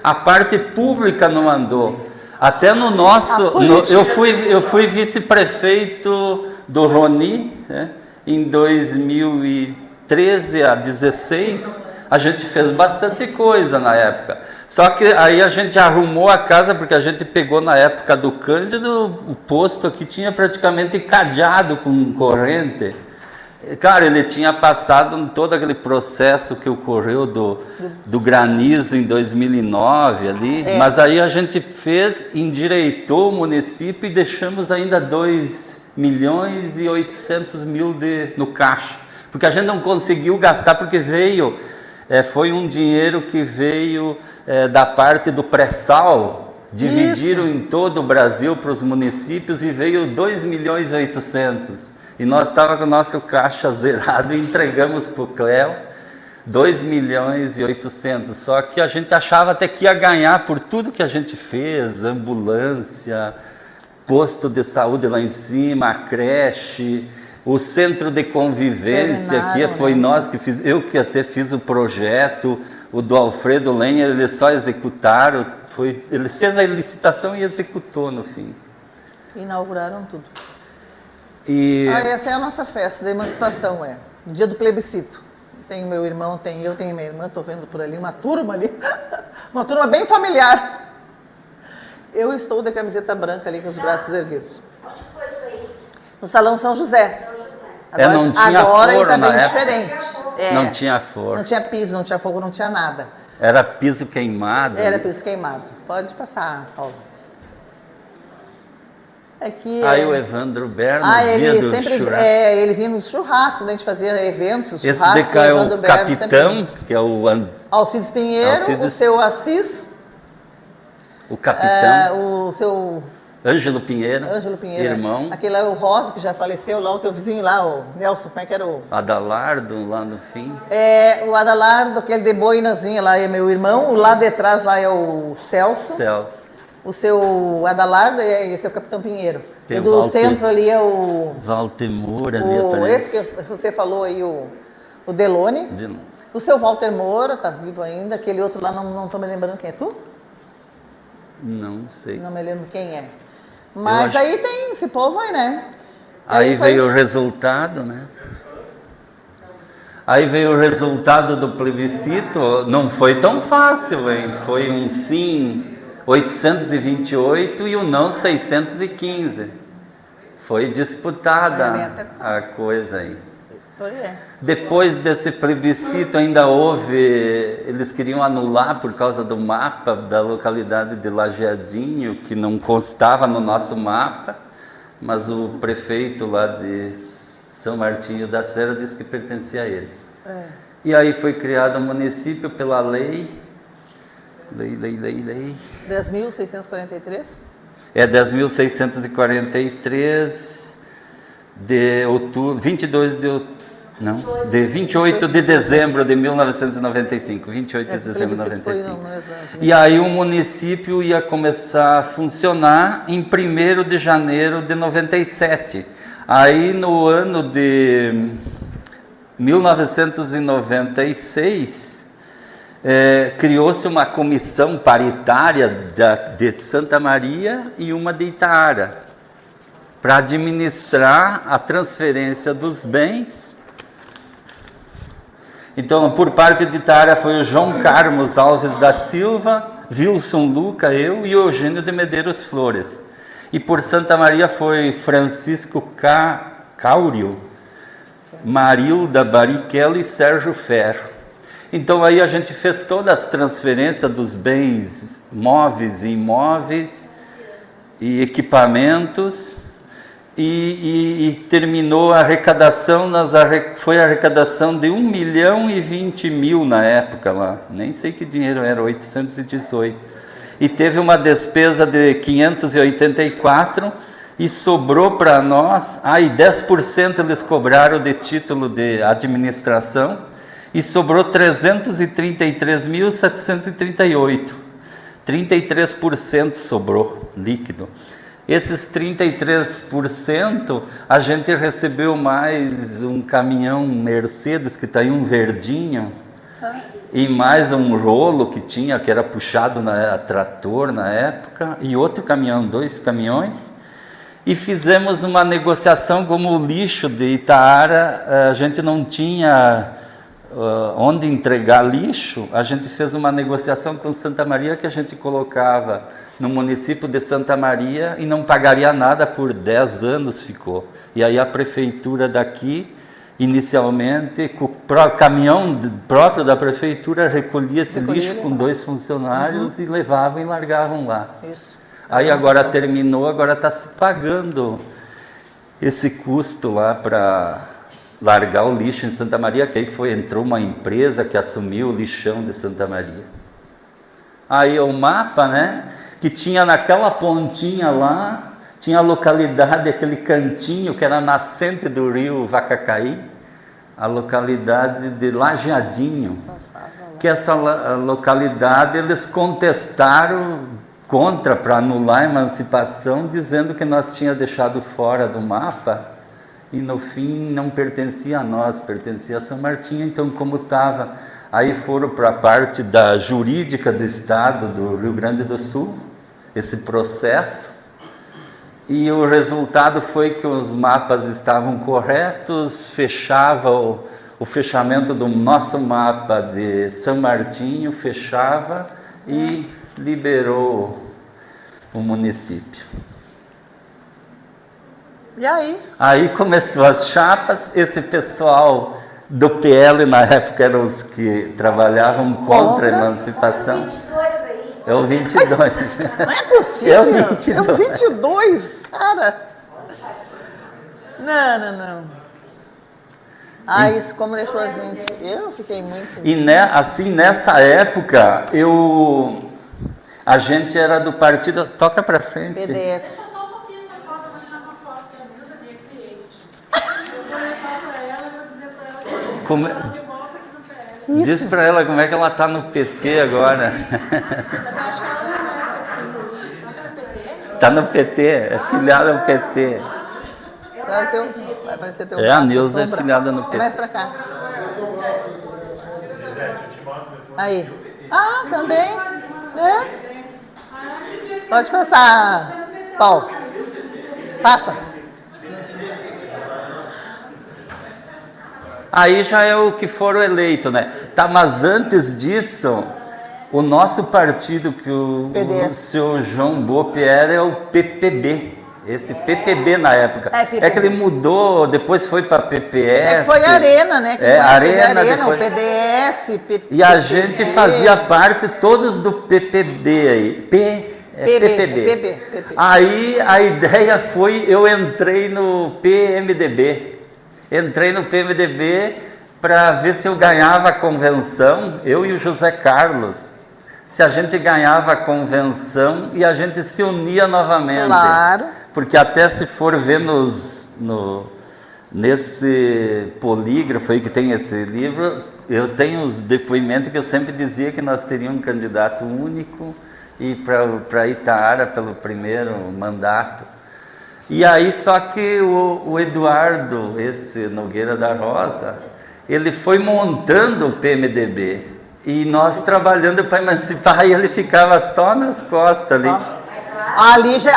a parte pública não andou. Até no nosso, eu fui vice-prefeito do Roni, né? Em 2013 a 2016, a gente fez bastante coisa na época. Só que aí a gente arrumou a casa, porque a gente pegou na época do Cândido, o posto aqui tinha praticamente cadeado com corrente. Cara, ele tinha passado todo aquele processo que ocorreu do granizo em 2009 ali, mas aí a gente endireitou o município e deixamos ainda 2.800.000 no caixa, porque a gente não conseguiu gastar, porque foi um dinheiro que veio da parte do pré-sal, dividiram em todo o Brasil para os municípios e veio 2.800.000. E nós estávamos com o nosso caixa zerado e entregamos para o Cléo 2.800.000. Só que a gente achava até que ia ganhar por tudo que a gente fez, ambulância, posto de saúde lá em cima, a creche, o centro de convivência, que foi nós que fizemos, eu que até fiz o projeto, o do Alfredo Lenha, eles só executaram, eles fez a licitação e executou no fim. Inauguraram tudo. Essa é a nossa festa da emancipação, no dia do plebiscito. Tem meu irmão, tem eu, tem minha irmã, estou vendo por ali uma turma ali, uma turma bem familiar. Eu estou de camiseta branca ali com os braços erguidos. Onde foi isso aí? No Salão São José. Não tinha agora forno está bem na diferente. Não tinha forno. Não tinha piso, não tinha fogo, não tinha nada. Era piso queimado. Era piso queimado. Pode passar, Paulo. Aí o Evandro Berno, ele vinha nos churrascos, quando a gente fazia eventos, esse daí é o capitão, que é o Alcides Pinheiro, Alcides. o seu Assis, O capitão, o seu Ângelo Pinheiro, Ângelo Pinheiro. irmão, Aquele lá, o Rosa, que já faleceu, lá o teu vizinho lá, o Nelson, como é que era o... Adalardo, lá no fim. O Adalardo, aquele de boinazinha lá é meu irmão, o lá de trás lá é o Celso. Celso. O seu Adalardo e esse é o Capitão Pinheiro. Tem E o do Walter. centro ali é o... Valtemor ali aparece. esse que você falou aí, o Delone. O seu Walter Moura, tá vivo ainda. Aquele outro lá, não tô me lembrando quem é. Tu? Não sei. Não me lembro quem é. Mas acho- aí tem esse povo aí, né? Aí foi- veio o resultado, né? Aí veio o resultado do plebiscito, não foi tão fácil, hein? Foi um sim 828 e um não 615. Foi disputada É, bem apertado. a coisa aí. Foi, Depois desse plebiscito ainda houve, eles queriam anular por causa do mapa da localidade de Lajeadinho, que não constava no nosso mapa, mas o prefeito lá de São Martinho da Serra disse que pertencia a eles. E aí foi criado o município pela lei 10.643. É 10.643 de outubro, 22 de outubro, não, de 28 de dezembro de 1995, 28 de dezembro de 1995. E aí o município ia começar a funcionar em 1º de janeiro de 97. Aí no ano de 1996, criou-se uma comissão paritária de Santa Maria e uma de Itaara, para administrar a transferência dos bens. Então, por parte de Itaara foi o João Carlos Alves da Silva, Wilson Luca, eu e Eugênio de Medeiros Flores. E por Santa Maria foi Francisco Cáurio, Marilda Barrichello e Sérgio Ferro. Então aí a gente fez todas as transferências dos bens móveis e imóveis e equipamentos e terminou a arrecadação, foi a arrecadação de 1.020.000 na época lá, nem sei que dinheiro era, 818. E teve uma despesa de 584 e sobrou para nós, e 10% eles cobraram de título de administração, e sobrou 333.738. 33% sobrou líquido. Esses 33%, a gente recebeu mais um caminhão Mercedes, que está aí um verdinho, e mais um rolo que tinha, que era puxado a trator na época, e outro caminhão, 2 caminhões. E fizemos uma negociação, como o lixo de Itaara, a gente não tinha onde entregar lixo, a gente fez uma negociação com Santa Maria que a gente colocava no município de Santa Maria e não pagaria nada por 10 anos ficou. E aí a prefeitura daqui, inicialmente, com o caminhão próprio da prefeitura, recolhia esse lixo com 2 funcionários e levavam e largavam lá. Isso. Aí agora terminou, agora está se pagando esse custo lá para largar o lixo em Santa Maria, que aí entrou uma empresa que assumiu o lixão de Santa Maria. Aí o mapa, né, que tinha naquela pontinha lá, tinha a localidade, aquele cantinho que era a nascente do rio Vacacaí, a localidade de Lajeadinho, que essa localidade eles contestaram para anular a emancipação, dizendo que nós tinha deixado fora do mapa e no fim não pertencia a nós, pertencia a São Martinho. Então, como estava, aí foram para a parte da jurídica do estado do Rio Grande do Sul, esse processo, e o resultado foi que os mapas estavam corretos, fechava o fechamento do nosso mapa de São Martinho, fechava e liberou o município. E aí? Aí começou as chapas, esse pessoal do PL na época eram os que trabalhavam contra a emancipação. É o 22. Não é possível. É o 22. É o 22, cara. Não. Ah, isso como deixou a gente. Eu fiquei muito. E assim, nessa época, a gente era do partido. Toca pra frente. PDS. Deixa só um pouquinho essa foto, eu vou tirar uma foto que a Nilza é minha cliente. Eu vou levar pra ela e vou dizer pra ela que Como- ela me volta aqui no PL. Diz pra ela como é que ela tá no PT agora. Mas eu acho que ela não é PT. Tá no PT, é filiada ao PT. Vai aparecer teu É, a braço, Nilza é sombra. filiada no PT. Mais pra cá. Elisete, eu te mando depois. Aí. Ah, também. É. Pode passar, Paulo. Passa. Aí já é o que foram eleitos, né? Tá, mas antes disso, o nosso partido que o PDS. senhor João Bope era é o PPB. Esse PPB na época. É, PPB. É que ele mudou, depois foi para PPS. É que foi a Arena, né? Que É, mais teve Arena, Arena, depois- o PDS, E a gente fazia parte todos do PPB aí. PPB. Aí a ideia foi, eu entrei no PMDB. Entrei no PMDB para ver se eu ganhava a convenção, eu e o José Carlos. Se a gente ganhava a convenção e a gente se unia novamente. Claro. Porque até se for ver nesse polígrafo aí que tem esse livro, eu tenho os depoimentos que eu sempre dizia que nós teríamos um candidato único e para Itaara pelo primeiro mandato. E aí só que o Eduardo, esse Nogueira da Rosa, ele foi montando o PMDB e nós trabalhando para emancipar e ele ficava só nas costas ali.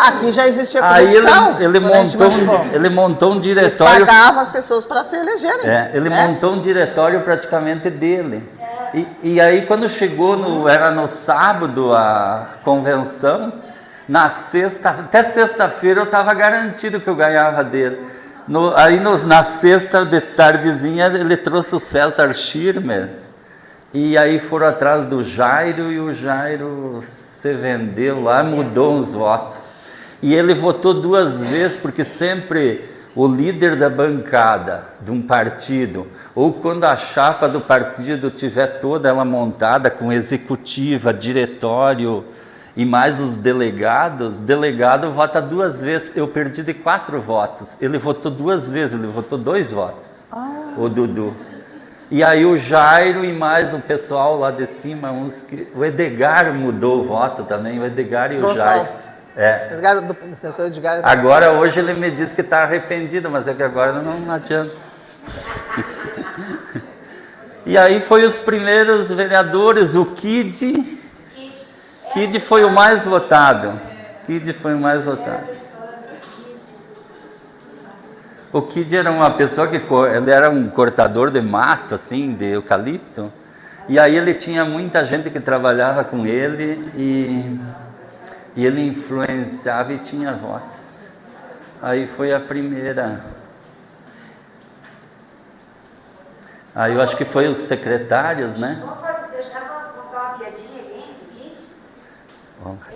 Aqui já existia Aí corrupção. ele montou um Eles diretório. pagavam as pessoas para se elegerem. Ele né? montou um diretório praticamente dele. E aí quando chegou era no sábado a convenção, até sexta-feira eu estava garantido que eu ganhava dele. Na sexta de tardezinha ele trouxe o César Schirmer e aí foram atrás do Jairo e o Jairo se vendeu lá, mudou os votos. E ele votou 2 vezes, porque sempre o líder da bancada de um partido, ou quando a chapa do partido tiver toda ela montada com executiva, diretório e mais os delegados, o delegado vota 2 vezes. Eu perdi de 4 votos. Ele votou 2 vezes, ele votou 2 votos. O Dudu. E aí o Jairo e mais o pessoal lá de cima, o Edgar mudou o voto também, o Edgar e o Jairo. Agora hoje ele me disse que está arrependido, mas é que agora não adianta. E aí foi os primeiros vereadores, o Kid foi o mais votado. O Kid era uma pessoa ele era um cortador de mato, assim, de eucalipto. E aí ele tinha muita gente que trabalhava com ele e ele influenciava e tinha votos. Aí foi a primeira. Aí eu acho que foi os secretários, né? Deixa eu contar uma piadinha aqui do Kid.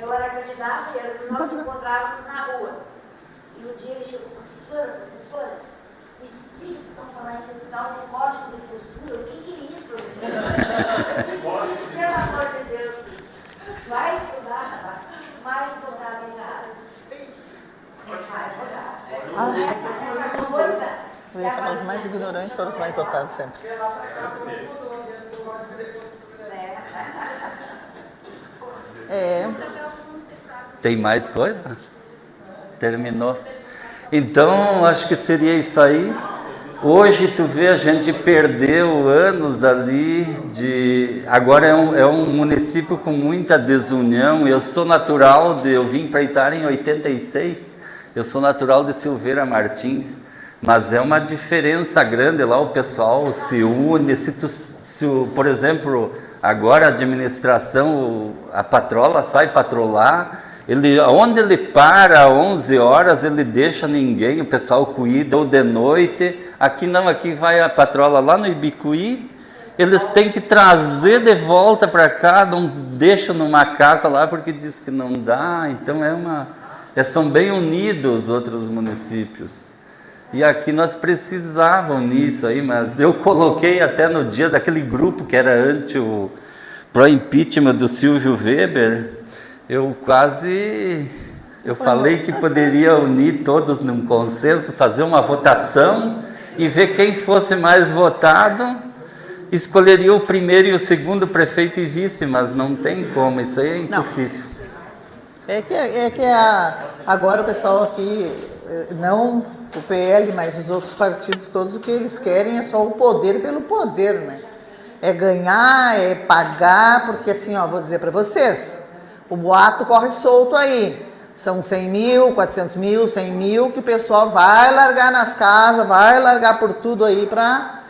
Eu era candidata e nós nos encontrávamos na rua. E um dia ele chegou, professora, me explica que estão falando que tal de código de postura. O que é isso, professora? Eu disse, pelo amor de Deus, vai estudar, rapaz. Mais votar em nada. Essa coisa. Eu ia falar, os mais ignorantes foram os mais votados sempre. Tem mais coisa? Terminou. Então, acho que seria isso aí. Hoje, tu vê, a gente perdeu anos ali Agora é um município com muita desunião. Eu sou natural eu vim para Itaara em 86. Eu sou natural de Silveira Martins. Mas é uma diferença grande lá, o pessoal se une. Por exemplo, agora a administração, a patrola sai patrolar. Onde ele para, 11 horas, ele deixa ninguém, o pessoal cuida, ou de noite. Aqui não, aqui vai a patrola lá no Ibicuí, eles têm que trazer de volta para cá, não deixam numa casa lá porque diz que não dá. Então são bem unidos os outros municípios. E aqui nós precisávamos nisso aí, mas eu coloquei até no dia daquele grupo que era pro impeachment do Silvio Weber, eu falei que poderia unir todos num consenso, fazer uma votação e ver quem fosse mais votado, escolheria o primeiro e o segundo prefeito e vice, mas não tem como, isso aí é impossível. Agora o pessoal aqui, não o PL, mas os outros partidos todos, o que eles querem é só o poder pelo poder, né? É ganhar, é pagar, porque assim, ó, vou dizer para vocês, o boato corre solto aí. São 100 mil, 400 mil, 100 mil que o pessoal vai largar nas casas, vai largar por tudo aí para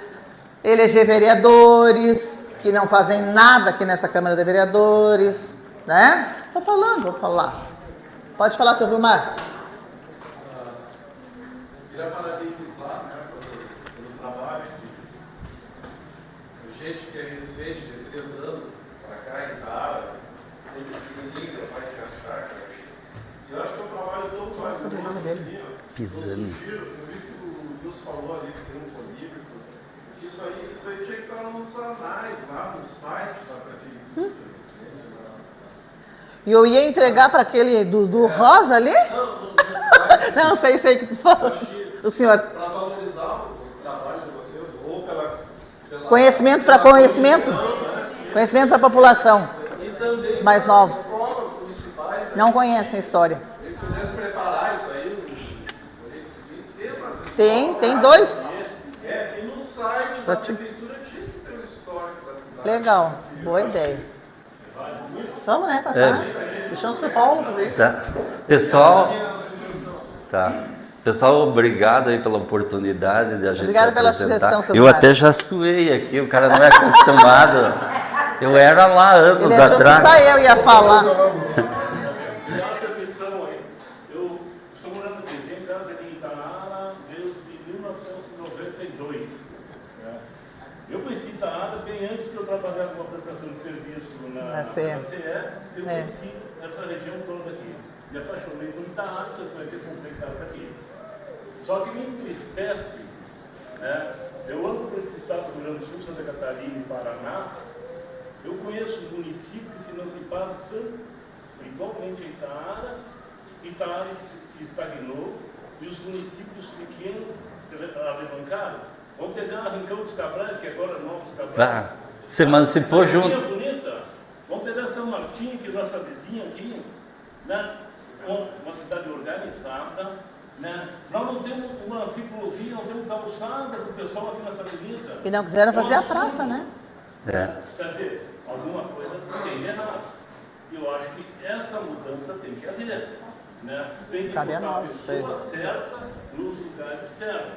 eleger vereadores, que não fazem nada aqui nessa Câmara de Vereadores, né? Tô falando, vou falar. Pode falar, seu Vilmar. Queria parabenizar, né, pelo trabalho de gente que é recente, de 3 anos para cá, em Tara, tem pequenininho, capaz de achar, e eu acho que é um trabalho todo mais Pisando. Eu vi que o Wilson falou ali que tem um polígrafo, que isso aí tinha que estar nos anais, lá no site da prefeitura. E eu ia entregar para aquele do Rosa ali? Não, sei que tu falou. O senhor. Para valorizar o trabalho de vocês, ou pela Conhecimento para conhecimento. Conhecimento para a população. Os mais novos. Não conhecem a história. Ele pudesse preparar isso aí, Tem 2. e no site da prefeitura tinha que ter o histórico da cidade. Legal, boa ideia. Vamos, né, passar. Deixamos para o Paulo fazer isso. Tá. Pessoal, obrigado aí pela oportunidade de a gente Obrigada pela apresentar. sugestão, seu Eu Mário. até já suei aqui, o cara não é acostumado. Eu era lá anos Ele achou atrás. que só eu ia falar. E uma permissão aí. Eu estou morando aqui, tenho casa aqui em Itaara desde 1992. Né? Eu conheci Itaara bem antes de eu trabalhar com uma prestação de serviço na CE. Eu conheci essa região toda aqui. Me apaixonei por Itaara, eu conheci comprei casa aqui. Só que me entristece, né? Eu ando por esse estado do Rio Grande do Sul, Santa Catarina e Paraná. Eu conheço municípios que se emanciparam tanto, igualmente a Itaara se estagnou, e os municípios pequenos se alavancaram. Vamos pegar Rincão dos Cabrais, que agora é Novos Cabrais. Se emancipou junto. Bonita. Vamos pegar São Martinho, que é nossa vizinha aqui, né? Uma cidade organizada. Né? Nós não temos uma ciclovia, não temos calçada do pessoal aqui nessa avenida. E não quiseram fazer a praça, né? Quer dizer, alguma coisa tem de errado. Eu acho que essa mudança tem que haver. Né? Tem que botar a pessoa certa nos lugares certos.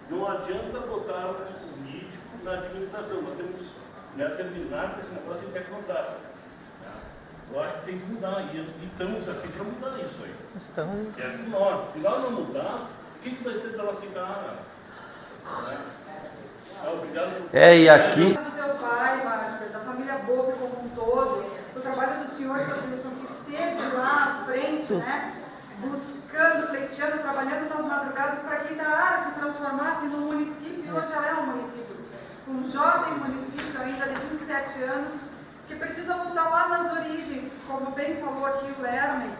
Não adianta botar os políticos na administração. Nós temos que terminar com esse negócio de tecnocratas. Eu acho que tem que mudar. E estamos aqui para mudar isso aí. Estamos. É nós. Se nós não mudar, o que vai ser da nossa cara? Né? Obrigado por... E aqui... Do teu pai, Márcia, da família Bob como um todo, do trabalho do senhor, seu Wilson, que esteve lá à frente, né? Buscando, pleiteando, trabalhando nas madrugadas para que Itaara se transformasse num município, e hoje ela é um município, um jovem município ainda de 27 anos, que precisa voltar lá nas origens, como bem falou aqui o Lerman.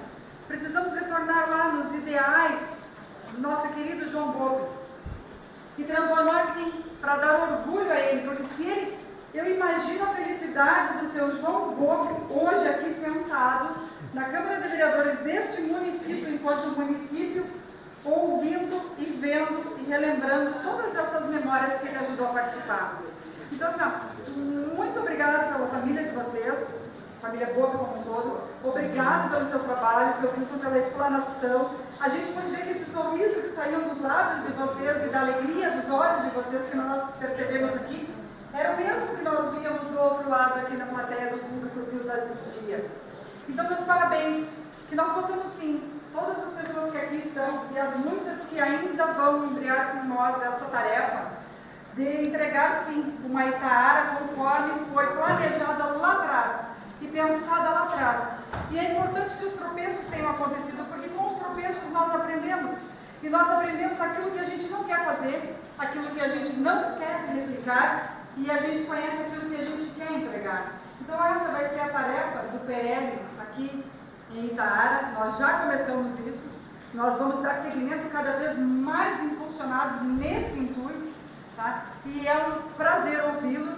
Precisamos retornar lá nos ideais do nosso querido João Bob e transformar, sim, para dar orgulho a ele, porque se ele, eu imagino a felicidade do seu João Bob hoje aqui sentado na Câmara de Vereadores deste município, enquanto município, ouvindo e vendo e relembrando todas essas memórias que ele ajudou a participar. Então, assim, muito obrigada pela família de vocês, família Boa como um todo, obrigado pelo seu trabalho, seu Wilson, pela explanação. A gente pode ver que esse sorriso que saiu dos lábios de vocês e da alegria dos olhos de vocês que nós percebemos aqui, era o mesmo que nós víamos do outro lado aqui na plateia do público que os assistia. Então, meus parabéns, que nós possamos sim, todas as pessoas que aqui estão e as muitas que ainda vão embriar com nós esta tarefa, de entregar sim uma Itaara conforme foi planejada lá atrás e pensada lá atrás. E é importante que os tropeços tenham acontecido, porque com os tropeços nós aprendemos. E nós aprendemos aquilo que a gente não quer fazer, aquilo que a gente não quer replicar, e a gente conhece aquilo que a gente quer entregar. Então essa vai ser a tarefa do PL aqui em Itaara. Nós já começamos isso, nós vamos dar seguimento cada vez mais impulsionados nesse intuito, tá? E é um prazer ouvi-los,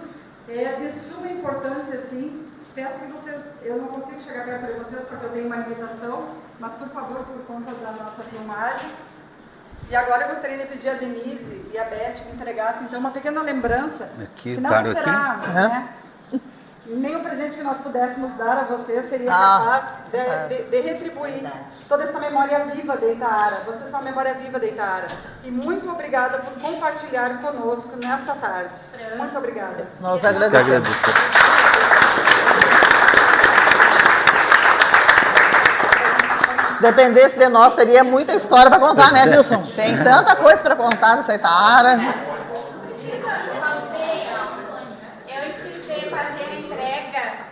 é de suma importância, sim. Peço que vocês, eu não consigo chegar perto de vocês porque eu tenho uma limitação, mas por favor, por conta da nossa filmagem. E agora eu gostaria de pedir a Denise e a Beth que entregassem então uma pequena lembrança, Aqui, que nada aqui. será, né? Nem o presente que nós pudéssemos dar a vocês seria capaz de retribuir toda essa memória viva de Itaara. Vocês são a memória viva de Itaara. E muito obrigada por compartilhar conosco nesta tarde. Muito obrigada. Nós agradecemos. Se dependesse de nós, teria muita história para contar, né, Wilson? Tem tanta coisa para contar nessa Itaara. Antes de fazer a entrega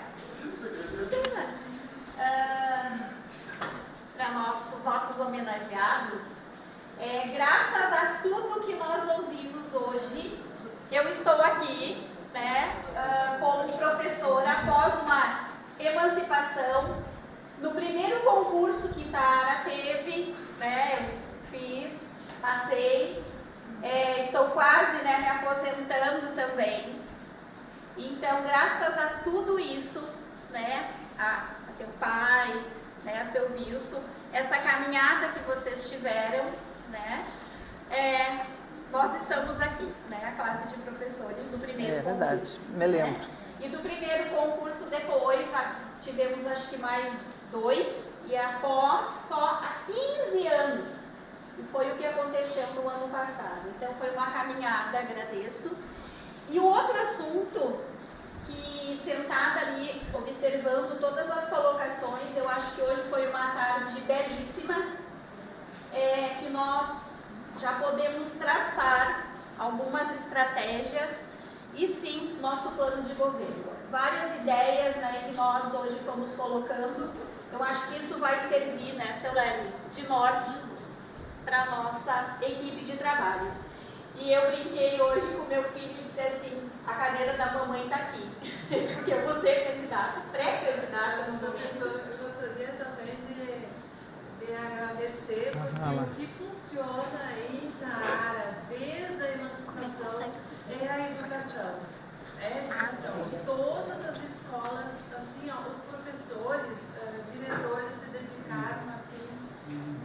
para os nossos homenageados, graças a tudo que nós ouvimos hoje, eu estou aqui, né, como professora após uma emancipação. No primeiro concurso que Itaara teve, né, eu fiz, passei, estou quase, né, me aposentando também. Então, graças a tudo isso, né, a teu pai, né, a seu Wilson, essa caminhada que vocês tiveram, né, nós estamos aqui, né, a classe de professores do primeiro concurso. É verdade, me lembro. Né? E do primeiro concurso depois, tivemos acho que mais 2, e após só há 15 anos. E foi o que aconteceu no ano passado. Então foi uma caminhada, agradeço. E o outro assunto, que sentada ali, observando todas as colocações, eu acho que hoje foi uma tarde belíssima, que nós já podemos traçar algumas estratégias e sim, nosso plano de governo. Várias ideias, né, que nós hoje fomos colocando. Eu acho que isso vai servir, né, seu Lely, de norte para a nossa equipe de trabalho. E eu brinquei hoje com meu filho e disse assim, a cadeira da mamãe está aqui, porque eu vou ser candidata, pré-candidata no momento. Eu gostaria também de agradecer, porque o que funciona em Itaara, desde a emancipação, é a educação. Todas as escolas, assim, ó, os professores, diretores se dedicaram, assim,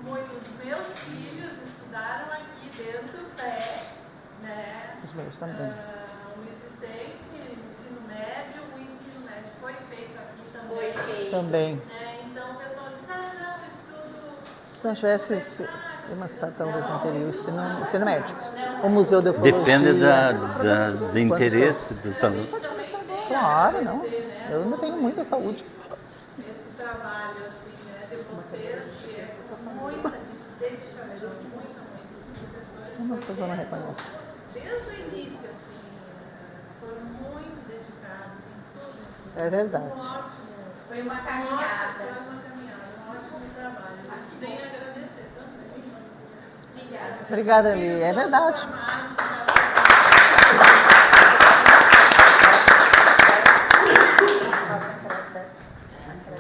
muito. Os meus filhos estudaram aqui desde o pré, né? Os meus também. O existente, o ensino médio foi feito aqui também. Foi feito. Também. Então o pessoal diz, não, estudo... Se não tivesse emancipado talvez não teria o ensino médio. O Museu de Ufologia. Depende do interesse dos alunos. Claro, não. Eu ainda tenho muita saúde. Esse trabalho, assim, né, de vocês, que é muita dedicação, muita, os Uma professores. coisa não reconhece. Desde o início, assim, foram muito dedicados em tudo. É verdade. Um ótimo. Foi uma caminhada. Foi uma caminhada, um ótimo trabalho. Tem a agradecer também. Obrigada. Obrigada, Li. É verdade.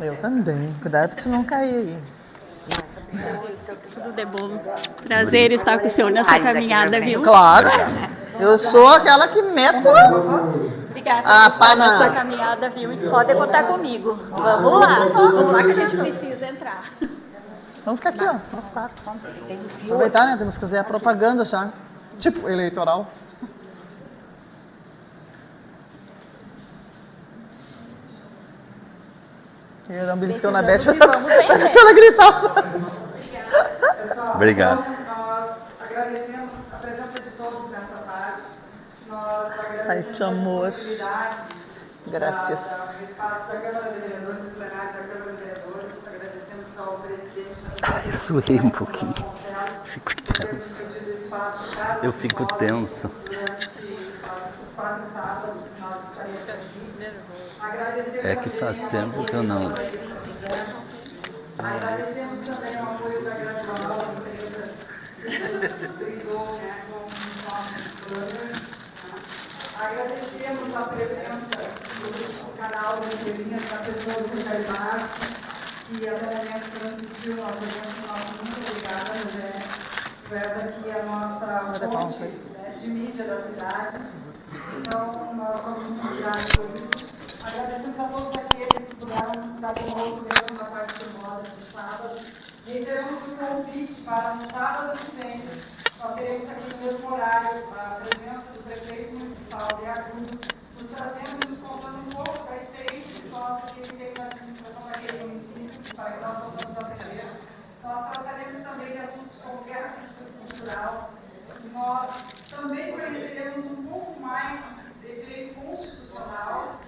Eu também. Cuidado para você não cair aí. Tudo de bom. Prazer estar com o senhor nessa caminhada, viu? Claro. Eu sou aquela que meto Obrigada a por pá estar na... nessa caminhada, viu? E pode contar comigo. Vamos lá. Vamos lá que a gente precisa entrar. Vamos ficar aqui, ó. Nós quatro. Aproveitar, né? Temos que fazer a propaganda já. Tipo, eleitoral. Eu não beliscou na Beth, mas ela gritava. Obrigado. Nós agradecemos a presença de todos nessa tarde. Nós agradecemos Ai, te amor. a oportunidade Graças. do espaço da Câmara de Vereadores, do plenário da Câmara de Vereadores. Agradecemos ao presidente da Suei um pouquinho. Fico tenso. Eu fico tenso. durante os 4 sábados que nós estaremos aqui. É que faz tempo que eu não. Agradecemos também o apoio da Gradual, da empresa brindou, né, com os nossos planos. Agradecemos a presença do canal de Antelinhas, da pessoa do Rogério Márcio, que até o momento transmitiu nosso evento. Muito obrigada, Rogério. Tu és aqui a nossa fonte, né, de mídia da cidade. Então, nós somos muito gratos por isso. Agradecemos a todos aqueles que puderam estar conosco mesmo na parte formosa do sábado. Reiteramos o convite para no sábado que vem. Nós teremos aqui no mesmo horário a presença do prefeito municipal de Agudo, nos trazendo e nos contando um pouco da experiência nossa que ele teve na administração daquele município, para que nós possamos aprender. Nós trataremos também de assuntos como guerra cultural. Nós também conheceremos um pouco mais de direito constitucional.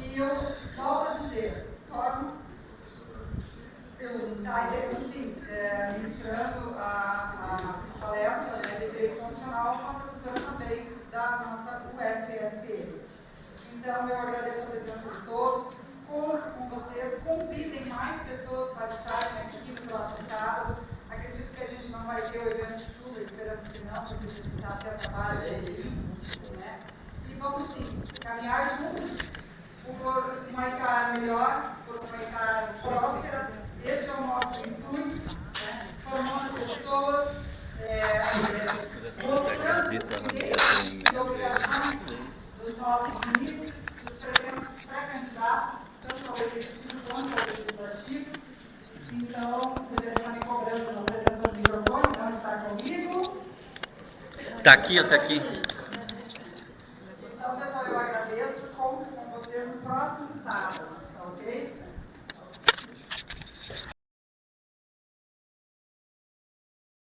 E eu volto a dizer, eu estarei, sim, ministrando a palestra, né, de direito constitucional com a professora também da nossa UFSM. Então, eu agradeço a presença de todos, com vocês, convidem mais pessoas para estarem aqui no próximo sábado. Acredito que a gente não vai ter o evento de chuva, esperamos que não, porque a gente precisa ter trabalho né? E vamos sim, caminhar juntos por uma Icara melhor, por uma Icara próspera. Este é o nosso intuito, né? Formando pessoas, mostrando os direitos e obrigações dos nossos ministros, dos presenços pré-candidatos, tanto ao executivo quanto ao legislativo. Então, o já está me cobrando na presença do microfone, não está comigo. Está aqui ou está aqui?